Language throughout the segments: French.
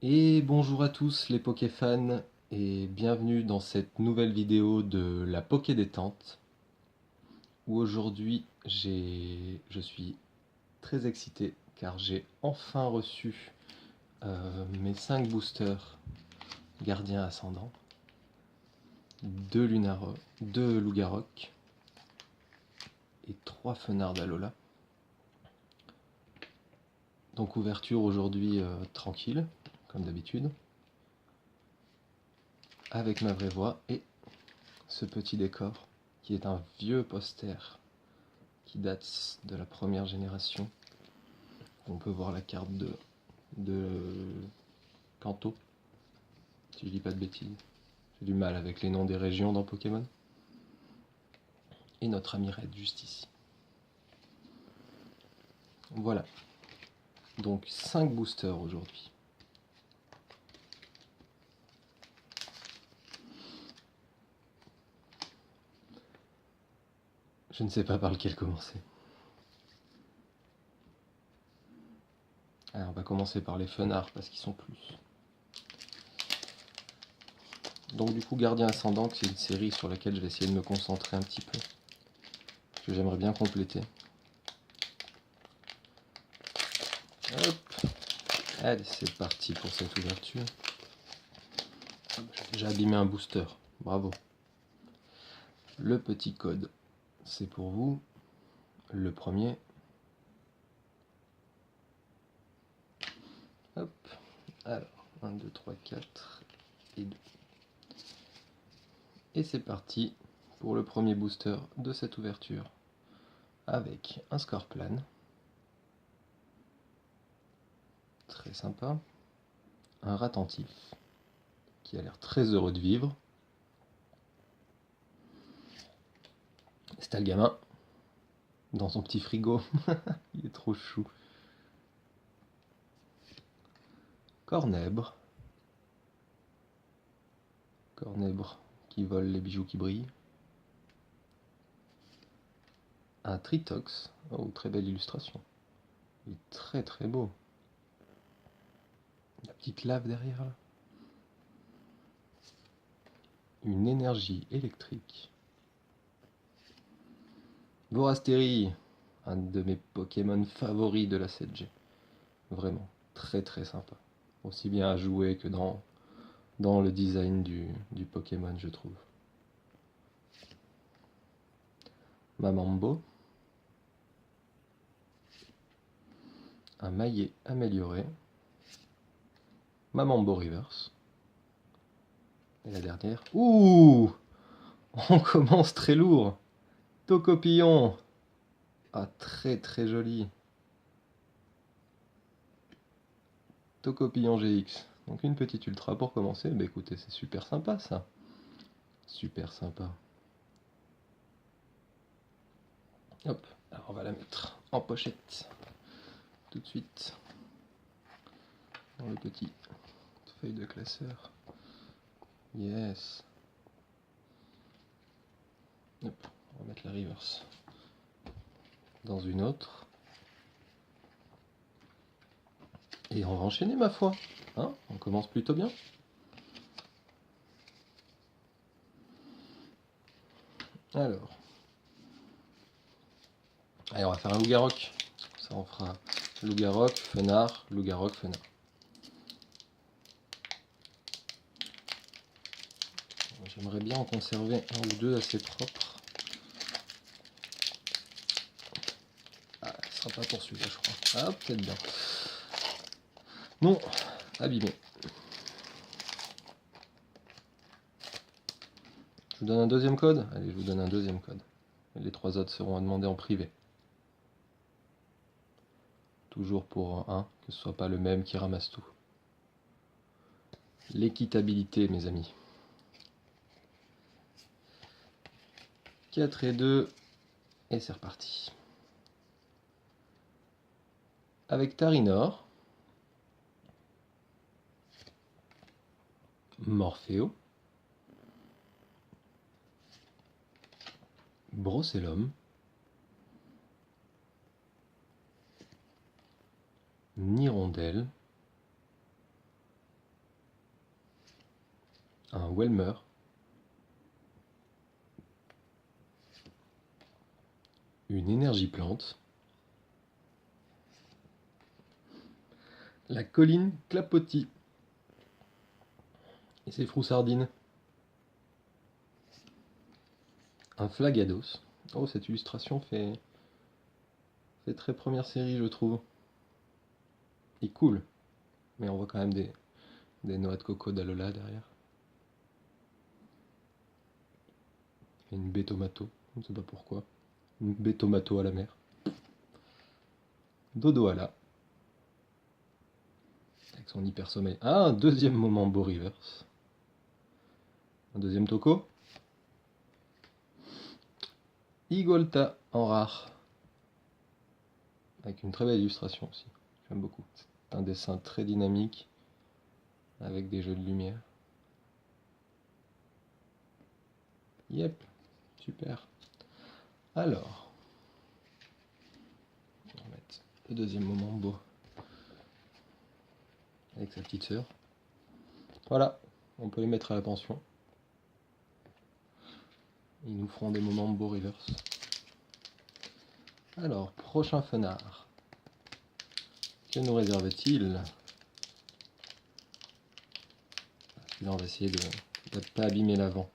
Et bonjour à tous les Pokéfans et bienvenue dans cette nouvelle vidéo de la Poké Détente où aujourd'hui je suis très excité car j'ai enfin reçu mes 5 boosters gardiens ascendants, 2 Lugarok et 3 Fenard d'Alola. Donc ouverture aujourd'hui tranquille comme d'habitude avec ma vraie voix et ce petit décor qui est un vieux poster qui date de la première génération. On peut voir la carte de Kanto, si je dis pas de bêtises. J'ai du mal avec les noms des régions dans Pokémon. Et notre ami Red juste ici. Voilà. Donc 5 boosters aujourd'hui. Je ne sais pas par lequel commencer. Alors on va commencer par les Fenards parce qu'ils sont plus. Donc du coup Gardien Ascendant, c'est une série sur laquelle je vais essayer de me concentrer un petit peu. Que j'aimerais bien compléter. Hop. Allez, c'est parti pour cette ouverture. J'ai déjà abîmé un booster. Bravo. Le petit code, c'est pour vous. Le premier. Hop. Alors, 1, 2, 3, 4 et 2. Et c'est parti pour le premier booster de cette ouverture. Avec un Scorplan. Très sympa. Un Ratentif. Qui a l'air très heureux de vivre. Stalgamin. Dans son petit frigo. Il est trop chou. Cornèbre. Cornèbre qui vole les bijoux qui brillent. Un Tritox. Oh, très belle illustration. Il est très très beau. La petite lave derrière là. Une énergie électrique. Vorastéry, un de mes Pokémon favoris de la 7G. Vraiment, très très sympa. Aussi bien à jouer que dans le design du Pokémon, je trouve. Mamambo. Un Maillet amélioré. Mamambo Reverse. Et la dernière. Ouh, on commence très lourd. Tocopillon. Ah, très très joli. Tocopillon GX. Donc une petite ultra pour commencer. Bah écoutez, c'est super sympa ça. Super sympa. Hop, alors on va la mettre en pochette tout de suite dans le petit feuille de classeur. Yes. Hop, on va mettre la reverse dans une autre. Et on va enchaîner ma foi. Hein, on commence plutôt bien. Alors. Allez, on va faire un Lougarok. Ça on fera Lougarok, Fenard, Lougarok, Fenard. J'aimerais bien en conserver un ou deux assez propres. Ah, ce sera pas pour celui-là, je crois. Ah, peut-être bien. Non, abîmé. Je vous donne un deuxième code? Allez, je vous donne un deuxième code. Et les 3 autres seront à demander en privé. Toujours pour un, que ce soit pas le même qui ramasse tout. L'équitabilité, mes amis. 4 et 2, et c'est reparti. Avec Tarinor, Morpheo, Brossellum, Nirondelle, Welmer. Une énergie plante. La colline clapotis. Et ses froussardines. Un flagados. Oh, cette illustration fait très première série, je trouve. Et cool. Mais on voit quand même des noix de coco d'Alola derrière. Et une baie tomato, je ne sais pas pourquoi. Une baie tomato à la mer. Dodo à la. Avec son hyper sommeil. Ah, un deuxième moment beau reverse. Un deuxième toco. Igolta en rare. Avec une très belle illustration aussi. J'aime beaucoup. C'est un dessin très dynamique. Avec des jeux de lumière. Yep. Super. Alors. On va mettre le deuxième moment beau. Avec sa petite sœur. Voilà. On peut les mettre à la pension. Ils nous feront des moments beau reverse. Alors, prochain fenard. Que nous réserve-t-il? Là, on va essayer de ne pas abîmer l'avant.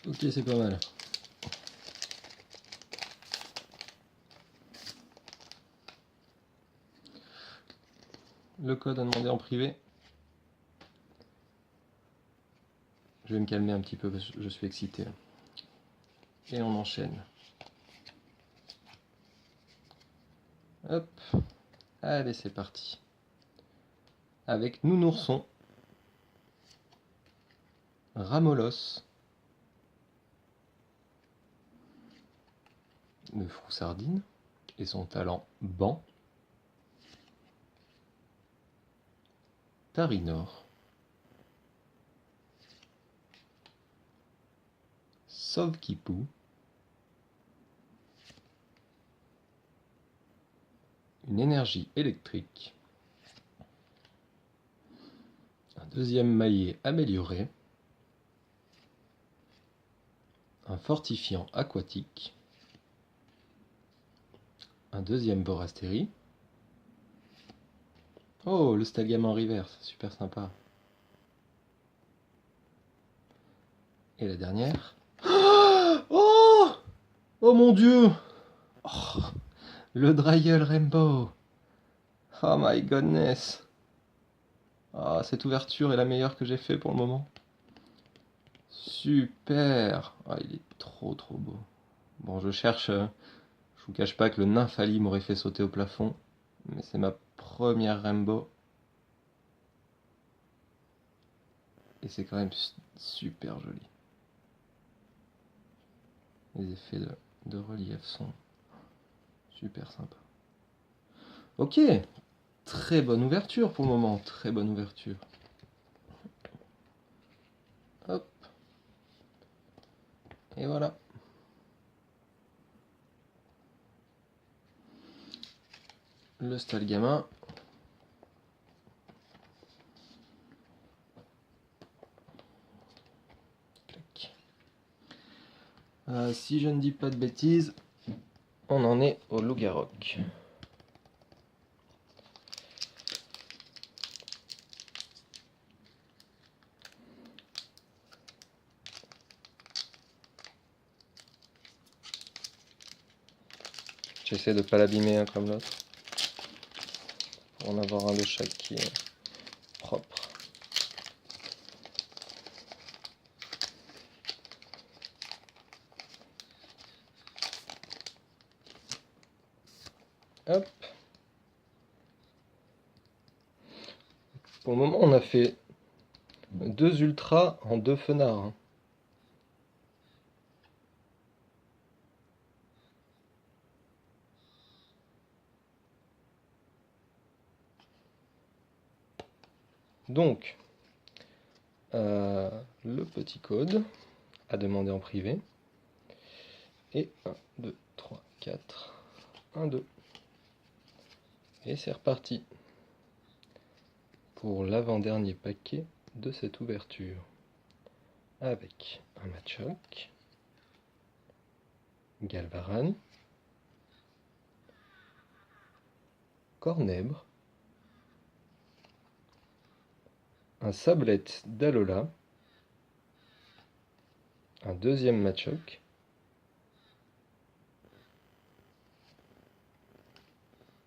Ok, c'est pas mal. Le code à demander en privé. Je vais me calmer un petit peu parce que je suis excité. Et on enchaîne. Hop. Allez, c'est parti. Avec Nounourson. Ramolos. De Froussardine. Et son talent Ban. Tarinor. Sovkipou. Une énergie électrique. Un deuxième maillet amélioré. Un fortifiant aquatique. Un deuxième Borastérie. Oh, le Stalgam en reverse, super sympa. Et la dernière. Oh, oh mon dieu, oh, le Dryel Rainbow. Oh my goodness. Ah, cette ouverture est la meilleure que j'ai fait pour le moment. Super. Ah, il est trop beau. Bon, je cherche. Je vous cache pas que le Nymphali m'aurait fait sauter au plafond. Mais c'est ma première Rainbow. Et c'est quand même super joli. Les effets de relief sont super sympas. Ok, très bonne ouverture pour le moment, très bonne ouverture. Hop. Et voilà. Le Stalgamin. Si je ne dis pas de bêtises, on en est au Lougarok. J'essaie de ne pas l'abîmer un comme l'autre. Pour en avoir un de chaque qui est propre. Hop. Pour le moment, on a fait 2 ultras en 2 fenards. Donc, le petit code à demander en privé. Et 1, 2, 3, 4, 1, 2. Et c'est reparti pour l'avant-dernier paquet de cette ouverture. Avec un Machoke, Galvaran, Cornèbre, un Sablette d'Alola, un deuxième Machoke,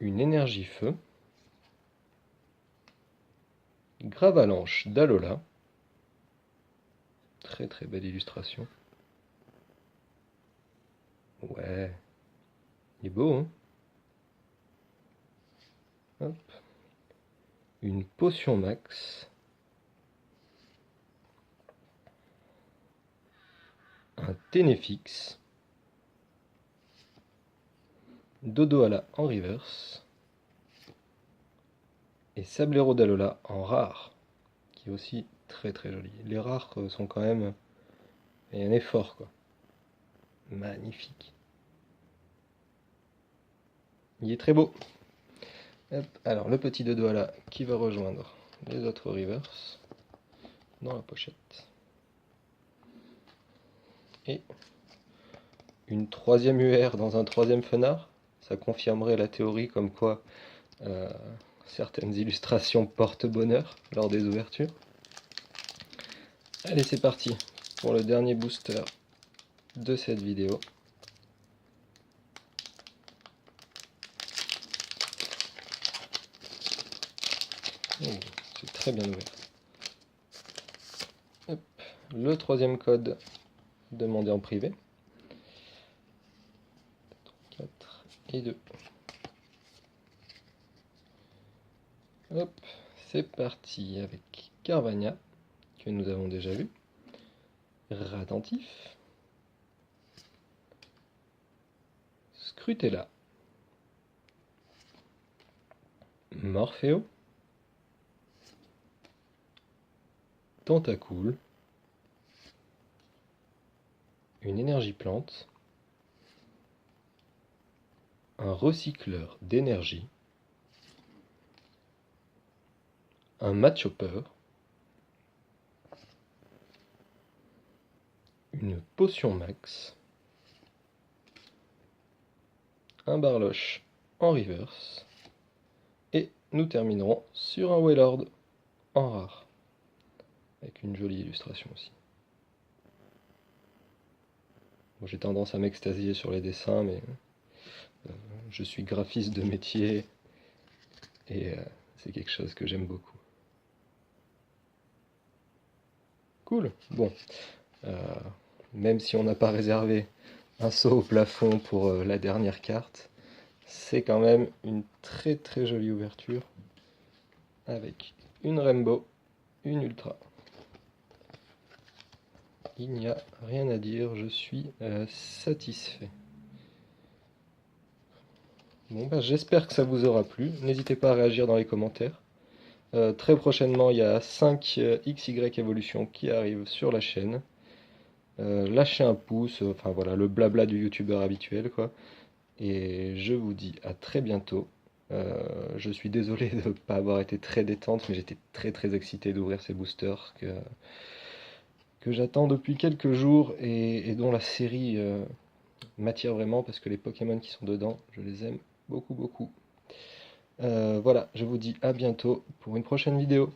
une énergie feu, Gravalanche d'Alola, très très belle illustration. Ouais, il est beau, hein? Hop. Une potion max, un Ténéfix, Dodoala en reverse, et Sablero d'Alola en rare, qui est aussi très très joli. Les rares sont quand même... Il y a un effort, quoi. Magnifique. Il est très beau. Hop. Alors le petit Dodoala qui va rejoindre les autres reverse dans la pochette. Et une troisième UR dans un troisième fenard. Ça confirmerait la théorie comme quoi certaines illustrations portent bonheur lors des ouvertures. Allez, c'est parti pour le dernier booster de cette vidéo. Oh, c'est très bien ouvert. Hop. Le troisième code demandé en privé. 4 et 2. Hop, c'est parti avec Carvania, que nous avons déjà vu. Radentif. Scrutella. Morpheo. Tentacool. Une énergie plante. Un recycleur d'énergie. Un Machopper. Une potion max. Un Barloche en reverse. Et nous terminerons sur un Wailord en rare. Avec une jolie illustration aussi. Bon, j'ai tendance à m'extasier sur les dessins, mais je suis graphiste de métier et c'est quelque chose que j'aime beaucoup. Cool. Bon, même si on n'a pas réservé un saut au plafond pour la dernière carte, c'est quand même une très très jolie ouverture avec une Rainbow, une Ultra. Il n'y a rien à dire, je suis satisfait. Bon, bah, j'espère que ça vous aura plu. N'hésitez pas à réagir dans les commentaires. Très prochainement, il y a 5 XY Evolution qui arrivent sur la chaîne. Lâchez un pouce, enfin voilà, le blabla du youtubeur habituel, quoi. Et je vous dis à très bientôt. Je suis désolé de ne pas avoir été très détente, mais j'étais très très excité d'ouvrir ces boosters que j'attends depuis quelques jours et dont la série m'attire vraiment parce que les Pokémon qui sont dedans, je les aime beaucoup beaucoup. Voilà, je vous dis à bientôt pour une prochaine vidéo.